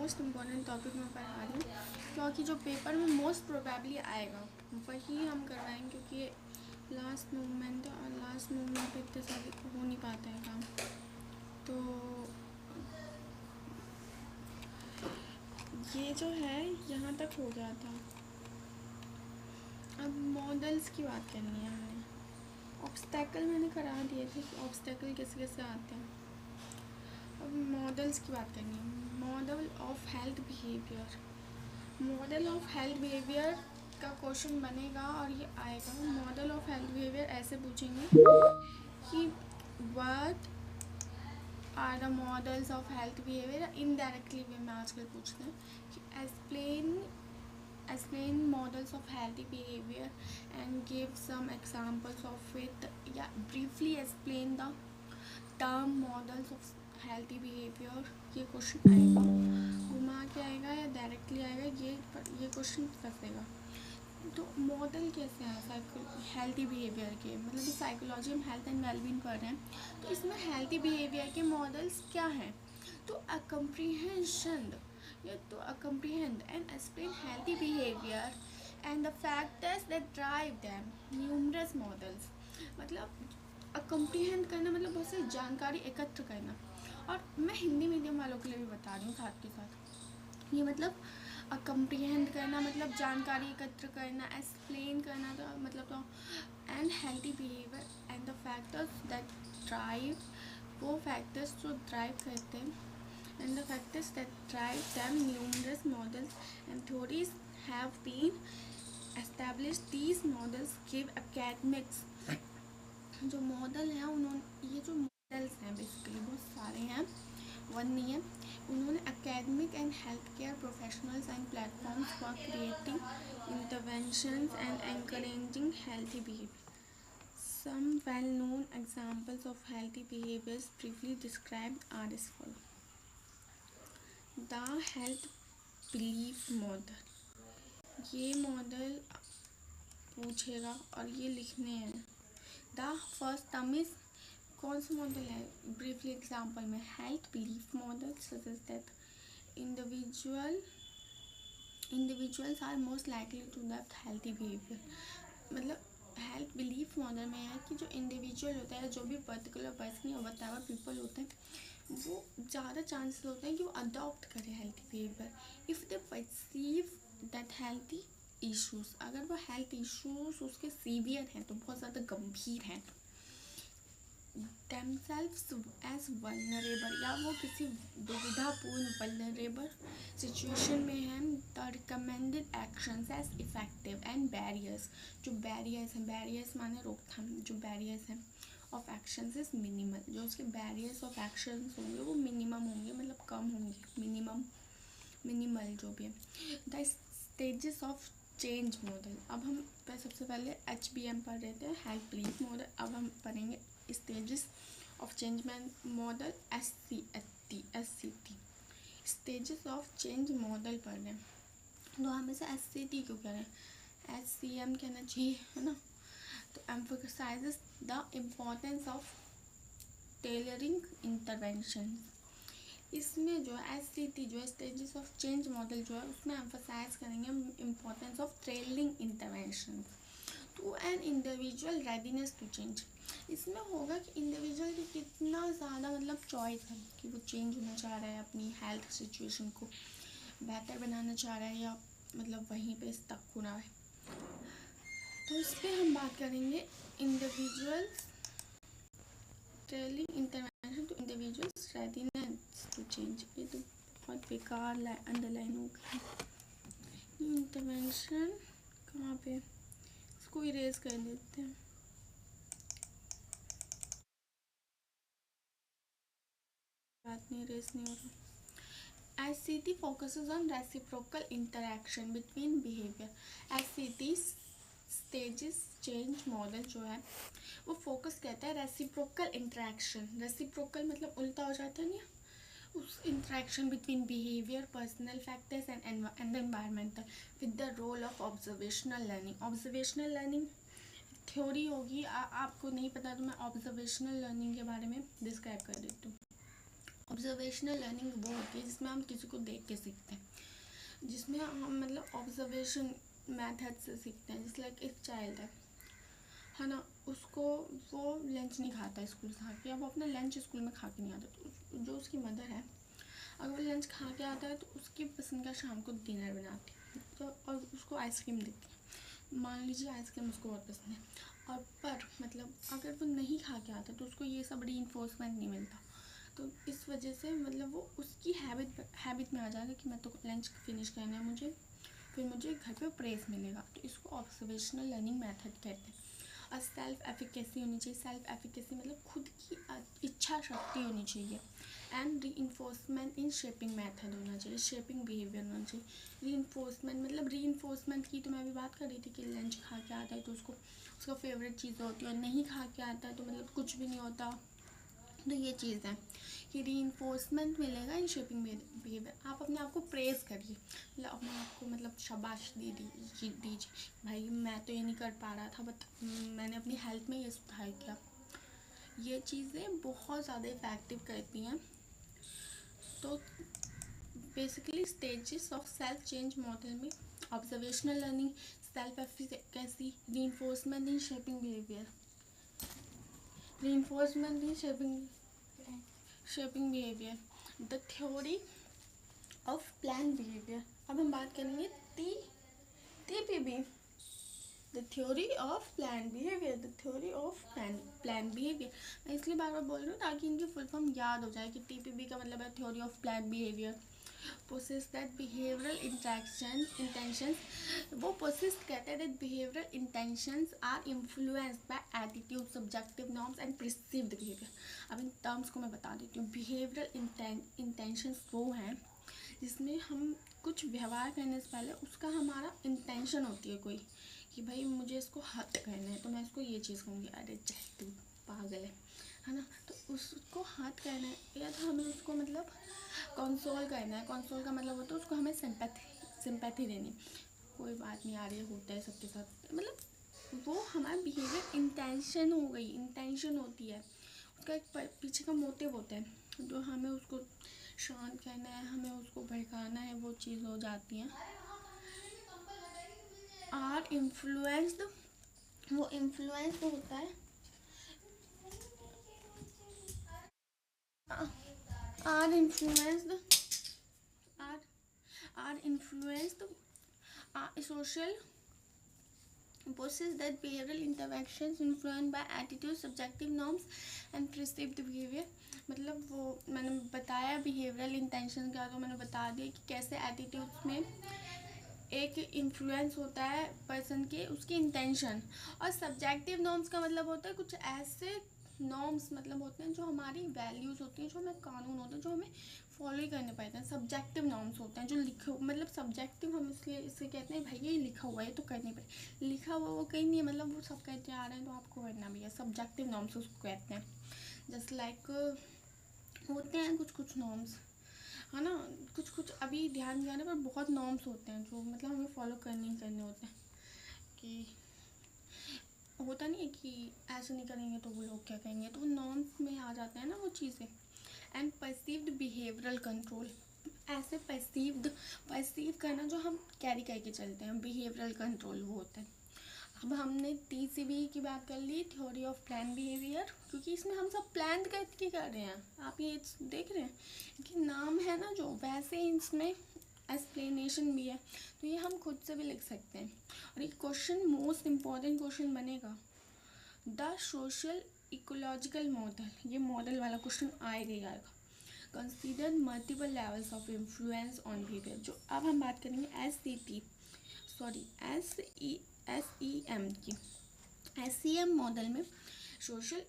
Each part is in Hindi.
मोस्ट इम्पॉर्टेंट टॉपिक मैं पढ़ा रही हूँ, क्योंकि जो पेपर में मोस्ट प्रोबेबली आएगा वही हम करवाएंगे, क्योंकि लास्ट मोमेंट और लास्ट मोमेंट पे इतने सारे हो नहीं पाता है काम। तो ये जो है यहाँ तक हो गया था। अब मॉडल्स की बात करनी है हमें। ऑब्स्टेकल मैंने करा दिए थे कि ऑब्स्टेकल कैसे कैसे आते हैं। अब मॉडल्स की बात करनी है। Model of health behaviour. Model of health behaviour का क्वेश्चन बनेगा और ये आएगा। मॉडल ऑफ हेल्थ बिहेवियर ऐसे पूछेंगे कि what are the models of health behaviour. Indirectly way में आजकल पूछते हैं कि explain models of healthy behavior and give some examples of it, या briefly explain the term models of healthy behavior। ये क्वेश्चन आएगा, घुमा के आएगा या डायरेक्टली आएगा, ये क्वेश्चन फंसेगा। तो मॉडल कैसे हैं हेल्थी बिहेवियर के, मतलब साइकोलॉजी हम हेल्थ एंड वेलबींग कर रहे हैं, तो इसमें हेल्थी बिहेवियर के मॉडल्स क्या हैं। तो comprehend and explain healthy behavior and the factors that drive them, numerous models। मतलब comprehend करना मतलब बहुत सारी जानकारी एकत्र करना। और मैं हिंदी मीडियम वालों के लिए भी बता रही हूँ साथ के साथ। ये मतलब comprehend करना मतलब जानकारी एकत्र करना, explain करना तो मतलब तो and healthy behavior and the factors that drive, वो factors जो drive करते हैं and the factors that drive them, numerous models and theories have been established। These models give academics, जो मॉडल हैं उन्होंने, ये जो मॉडल्स हैं बेसिकली बहुत सारे हैं, वन नहीं है, उन्होंने academic and health care professionals and platforms for creating interventions and encouraging healthy behaviour. Some well-known examples of healthy behaviors briefly described are as follows. The health belief model, ये मॉडल पूछेगा और ये लिखने हैं। द फर्स्ट टर्म इज, कौन सा मॉडल है, ब्रीफली एग्जांपल में health belief model suggest that individuals are most likely to adopt healthy behavior। मतलब हेल्थ बिलीफ मॉडल में है कि जो इंडिविजुअल होता है, जो भी पर्टिकुलर पर्सन या व्हाटएवर पीपल होते हैं, वो ज़्यादा चांसेस होते हैं कि वो अडॉप्ट करें healthy behaviour if they perceive that healthy issues. अगर वो हेल्थ इश्यूज उसके सीवियर हैं, तो बहुत ज़्यादा गंभीर हैं, themselves as vulnerable, या वो किसी दुविधापूर्ण vulnerable सिचुएशन में हैं, the recommended actions as effective and barriers, जो बैरियर्स हैं, बैरियर्स माने रोकथाम, जो बैरियर्स हैं ऑफ एक्शंस इज मिनिमल, जो उसके बैरियर्स ऑफ एक्शंस होंगे वो मिनिमम होंगे, मतलब कम होंगे, मिनिमल जो भी है। The stages of change model, अब हम सबसे पहले HBM पढ़ रहे थे, हेल्थ बिलीफ मॉडल, अब हम पढ़ेंगे stages of change model, SCT, stages of change model पढ़ रहे हैं। तो हम इसे SCT क्यों कह रहे हैं, HCM कहना चाहिए, है ना। तो emphasizes the importance of tailoring intervention. इसमें जो SCT जो है स्टेजेस ऑफ चेंज मॉडल जो है, उसमें एम्फसाइज करेंगे importance of tailoring intervention to an individual readiness to change. इसमें होगा कि इंडिविजुअल की कितना ज़्यादा मतलब चॉइस है कि वो चेंज होना चाह रहा है, अपनी हेल्थ सिचुएशन को बेहतर बनाना चाह रहा है, या मतलब वहीं पे स्टक होना है। तो इस पर हम बात करेंगे individuals tailoring intervention to individuals readiness to change. ये तो बहुत बेकार अंडरलाइन हो गई। इंटरवेंशन कहाँ पे, इसको इरेज कर देते हैं। बात नहीं, इरेज नहीं हो रहा। SCT focuses on reciprocal interaction between behavior। SCT stages change model जो है वो फोकस करता है रेसिप्रोकल इंटरेक्शन। रेसिप्रोकल मतलब उल्टा हो जाता है ना, उस interaction between behaviour, personal factors and environmental with the role of observational learning. Observational learning theory होगी, आपको नहीं पता तो मैं ऑब्जर्वेशनल लर्निंग के बारे में डिस्क्राइब कर देती हूँ। ऑब्जर्वेशनल लर्निंग वो होती है जिसमें हम किसी को देख के सीखते हैं, जिसमें हम मतलब ऑब्जर्वेशन मेथड से सीखते हैं। जैसे लाइक एक चाइल्ड है ना, उसको वो लंच नहीं खाता स्कूल से आके, या वो अपना लंच स्कूल में खा के नहीं आता, तो जो उसकी मदर है अगर वो लंच खा के आता है तो उसकी पसंद का शाम को डिनर बनाती है, तो और उसको आइसक्रीम देती है। मान लीजिए आइसक्रीम उसको बहुत पसंद है, और पर मतलब अगर वो नहीं खा के आता तो उसको ये सब रीइंफोर्समेंट नहीं मिलता, तो इस वजह से मतलब वो उसकी हैबिट में आ जाएगा कि मैं तो लंच फिनिश करना है मुझे, फिर मुझे घर पे प्रेस मिलेगा। तो इसको ऑब्जर्वेशनल लर्निंग मेथड कहते हैं। और सेल्फ एफिकेसी होनी चाहिए। सेल्फ एफिकेसी मतलब खुद की इच्छा शक्ति होनी चाहिए। And re enforcement in shaping method होना चाहिए, शेपिंग बिहेवियर होना चाहिए। री इन्फोर्समेंट मतलब री इन्फोर्समेंट की तो मैं अभी बात कर रही थी कि लंच खा के आता है तो उसको उसका फेवरेट चीज़ होती है, और नहीं खा के आता है तो मतलब कुछ भी नहीं होता। तो ये चीज़ है कि रीइंफोर्समेंट मिलेगा इन शेपिंग बिहेवियर। आप अपने आप को प्रेज करिए, मतलब अपने आप को मतलब शाबाश दीजिए, भाई मैं तो ये नहीं कर पा रहा था बट मैंने अपनी हेल्थ में ये सुधार किया। ये चीज़ें बहुत ज़्यादा इफ़ेक्टिव करती हैं। तो basically stages of self change model में observational learning, self efficacy, reinforcement in shaping behaviour, reinforcement in shaping behaviour, the theory of plan behaviour. अब हम बात करेंगे TPB, the theory of plan behaviour, the theory of plan behaviour. मैं इसलिए बार बार बोल रही हूँ ताकि इनकी फुल फॉर्म याद हो जाए कि TPB का मतलब है theory of plan behaviour. Possess that behavioural intentions, वो पोसेस कहते हैं that behavioural intentions are influenced by attitude, subjective norms and perceived behaviour. अब इन टर्म्स को मैं बता देती हूँ। बिहेवियरल intentions वो हैं जिसमें हम कुछ व्यवहार करने से पहले उसका हमारा इंटेंशन होती है कोई, कि भाई मुझे इसको हर्ट करना है तो मैं इसको ये चीज़ कहूँगी, अरे जय तू पागल है ना, तो उसको हर्ट करना है, या तो हमें उसको मतलब कंसोल करना है। कंसोल का मतलब होता है उसको हमें सिंपैथी देनी, कोई बात नहीं आ रही है, होता है सबके साथ, मतलब वो हमारा बिहेवियर इंटेंशन हो गई, इंटेंशन होती है उसका एक पीछे का मोटिव होता है, जो हमें उसको शांत करना है, हमें उसको भड़काना है, वो चीज़ हो जाती है। आर इन्फ्लुएंस्ड, वो इन्फ्लुएंस होता है, are influenced, are are influenced social process that behavioral interactions influenced by attitude, subjective norms and perceived behavior। मतलब वो मैंने बताया बिहेवियरल इंटेंशन क्या, तो मैंने बता दिया कि कैसे एटीट्यूड्स में एक इन्फ्लुएंस होता है पर्सन के उसकी इंटेंशन। और सब्जेक्टिव नॉर्म्स का मतलब होता है कुछ ऐसे नॉर्म्स मतलब होते हैं जो हमारी वैल्यूज़ होती हैं, जो हमें कानून होते हैं, जो हमें फॉलो ही करने पड़ते हैं। सब्जेक्टिव नॉर्म्स होते हैं जो लिखे, मतलब सब्जेक्टिव हम इसलिए इसे कहते हैं भाई ये लिखा हुआ है तो करनी पड़े, लिखा हुआ वो कहीं नहीं है, मतलब वो सब कहते आ रहे हैं तो आपको करना भी है। सब्जेक्टिव नॉर्म्स उसको कहते हैं। जस्ट लाइक होते हैं कुछ नॉर्म्स, है ना, कुछ अभी ध्यान दिया पर बहुत नॉर्म्स होते हैं जो मतलब हमें फॉलो करने ही करने होते हैं, कि होता नहीं है कि ऐसे नहीं करेंगे तो वो लोग क्या कहेंगे, तो वो नॉर्म्स में आ जाते हैं ना वो चीज़ें। एंड परसीव्ड बिहेवियरल कंट्रोल, ऐसे परसीव करना जो हम कैरी करके चलते हैं, बिहेवियरल कंट्रोल वो होता है। अब हमने TCB की बात कर ली, थ्योरी ऑफ प्लान बिहेवियर, क्योंकि इसमें हम सब प्लान करके कर रहे हैं, आप ये देख रहे हैं कि नाम है ना जो, वैसे ही इसमें एक्सप्लेनेशन भी है, तो ये हम खुद से भी लिख सकते हैं। और एक क्वेश्चन मोस्ट इम्पॉर्टेंट क्वेश्चन बनेगा, द सोशल इकोलॉजिकल मॉडल, ये मॉडल वाला क्वेश्चन आएगा ही आएगा। Consider multiple levels of influence on behaviour, जो अब हम बात करेंगे SEM की। SEM मॉडल में सोशल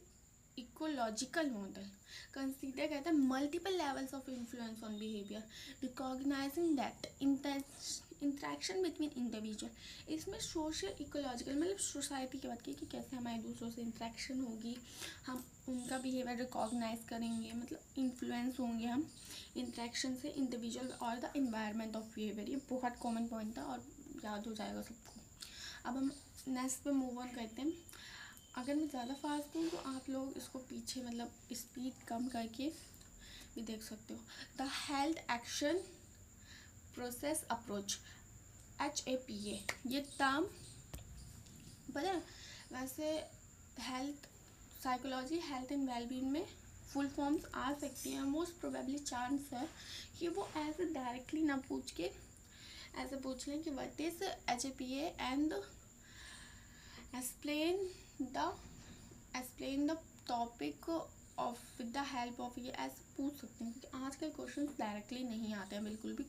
इकोलॉजिकल मॉडल कंसीडर करता है multiple levels of influence on behaviour, recognising that interaction between individual. इसमें सोशल इकोलॉजिकल मतलब सोसाइटी की बात की कि कैसे हमारे दूसरों से इंटरेक्शन होगी, हम उनका बिहेवियर रिकॉग्नाइज करेंगे, मतलब इन्फ्लुएंस होंगे हम इंटरेक्शन से इंडिविजुअल और द एनवायरनमेंट ऑफ बिहेवियर। ये बहुत कॉमन पॉइंट था और याद हो जाएगा सबको। अब हम नेक्स्ट पे मूव ऑन करते हैं। अगर मैं ज़्यादा फास्ट हूँ तो आप लोग इसको पीछे मतलब स्पीड कम करके भी देख सकते हो। The health action process approach, HAPA, ये टर्म पता है वैसे health psychology health and wellbeing में फुल फॉर्म्स आ सकती हैं। मोस्ट प्रोबेबली चांस है कि वो ऐसे डायरेक्टली ना पूछ के ऐसे पूछ लें कि what is HAPA and explain the topic of with the help of, ये ऐसे पूछ सकते हैं क्योंकि आजकल क्वेश्चन डायरेक्टली नहीं आते हैं, बिल्कुल भी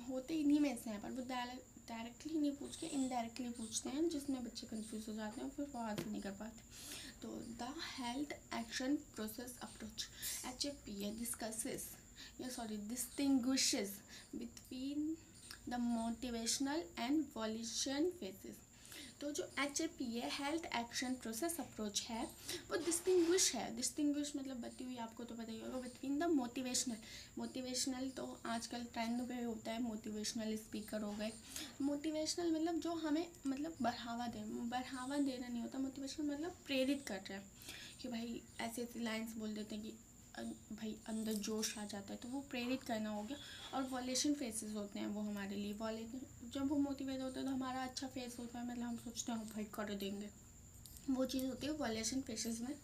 होते इन्हीं में से हैं, पर वो डायरेक्टली नहीं पूछ के इनडायरेक्टली पूछते हैं, जिसमें बच्चे कंफ्यूज हो जाते हैं और फिर वो आंसर नहीं कर पाते। तो the health action process approach, HAPA distinguishes between the motivational and volition phases। तो जो HAPA health action process approach है वो डिस्टिंग्विश मतलब बती हुई, आपको तो पता ही होगा, बिटवीन द मोटिवेशनल तो आजकल ट्रेंड पे होता है, मोटिवेशनल स्पीकर हो गए। मोटिवेशनल मतलब जो हमें मतलब बढ़ावा देना नहीं होता, मोटिवेशनल मतलब प्रेरित कर रहा है कि भाई ऐसे ऐसी लाइन्स बोल देते हैं कि भाई अंदर जोश आ जाता है, तो वो प्रेरित करना हो गया। और वॉलेशन फेसेस होते हैं वो हमारे लिए, जब वो मोटिवेट होते हैं तो हमारा अच्छा फेस होता है, मतलब हम सोचते हैं भाई कर देंगे, वो चीज़ होती है वॉलेशन फेसेस में।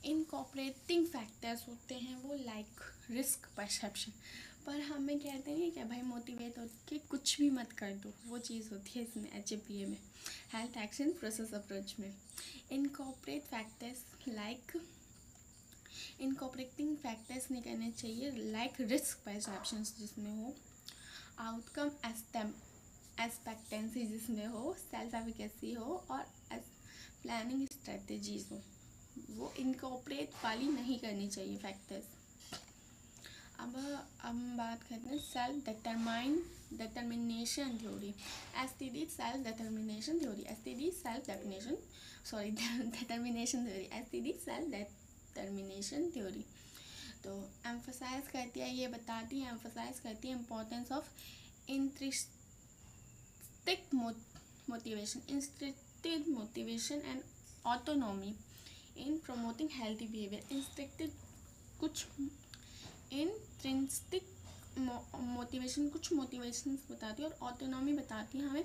इनकॉपरेटिंग फैक्टर्स होते हैं वो लाइक रिस्क परसेप्शन, पर हमें कहते हैं क्या भाई मोटिवेट होकर कुछ भी मत कर दो, वो चीज़ होती है इसमें HAPA में हेल्थ एक्शन प्रोसेस अप्रोच में। Incorporate factors like incorporating factors नहीं करने चाहिए लाइक रिस्क परसेप्शन जिसमें हो, आउटकम एक्सपेक्टेंसी जिसमें हो, सेल्फ एफिकेसी हो और प्लानिंग स्ट्रेटजीज हो, वो इनकॉपरेट वाली नहीं करनी चाहिए फैक्टर्स। अब हम बात करते हैं self determination theory, STD self determination theory, STD self definition sorry determination theory, STD self determination theory. तो एम्फसाइज करती है, ये बताती है, एम्फसाइज करती है importance of intrinsic motivation and autonomy in promoting healthy behaviour. Intrinsic motivation कुछ मोटिवेशंस बताती है और ऑटोनॉमी बताती है हमें,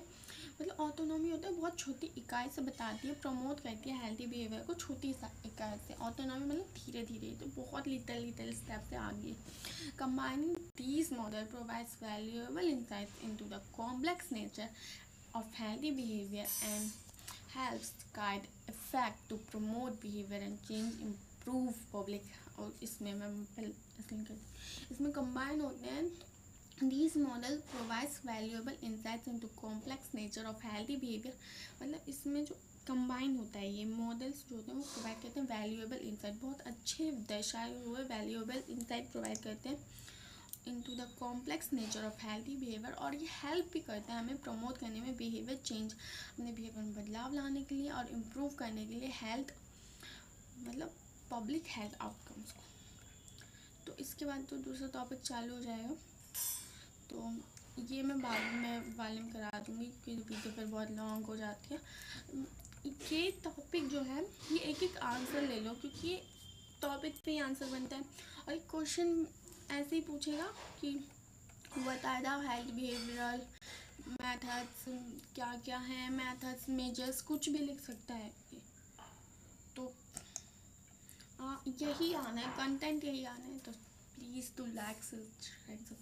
मतलब ऑटोनॉमी होता है बहुत छोटी इकाई से बताती है, प्रमोट करती है हेल्थी बिहेवियर को छोटी इकाई से। ऑटोनॉमी मतलब धीरे धीरे, तो बहुत लिटिल स्टेप से आगे। Combining these model provides valuable insights into the complex nature of healthy behaviour and helps guide effect to promote behaviour and change improve public. और इसमें इसमें कंबाइन होते हैं These model provides valuable insights into complex nature of healthy behavior। मतलब इसमें जो कंबाइन होता है ये मॉडल्स जो होते हैं वो प्रोवाइड करते हैं वैल्यूएबल इंसाइट, बहुत अच्छे दर्शाए हुए वैल्यूएबल इंसाइट प्रोवाइड करते हैं into the complex nature of healthy behaviour. और ये हेल्प भी करते हैं हमें प्रमोट करने में, बिहेवियर चेंज, अपने बिहेवियर में बदलाव लाने के लिए और इम्प्रूव करने के लिए हेल्थ मतलब पब्लिक हेल्थ आउटकम्स को। तो इसके बाद तो दूसरा टॉपिक चालू हो जाएगा, तो ये मैं बाद में वाले में करा दूँगी क्योंकि वीडियो फिर बहुत लॉन्ग हो जाती है। ये टॉपिक जो है ये एक एक आंसर ले लो क्योंकि ये टॉपिक पे ही आंसर बनता है। और एक क्वेश्चन ऐसे ही पूछेगा कि बता दो हेल्थ बिहेवियरल मेथड्स क्या क्या हैं, मेथड्स मेजर्स कुछ भी लिख सकता है। तो यही आना है, कंटेंट यही आना है, तो प्लीज़ टू लाइक सब्सक्राइब।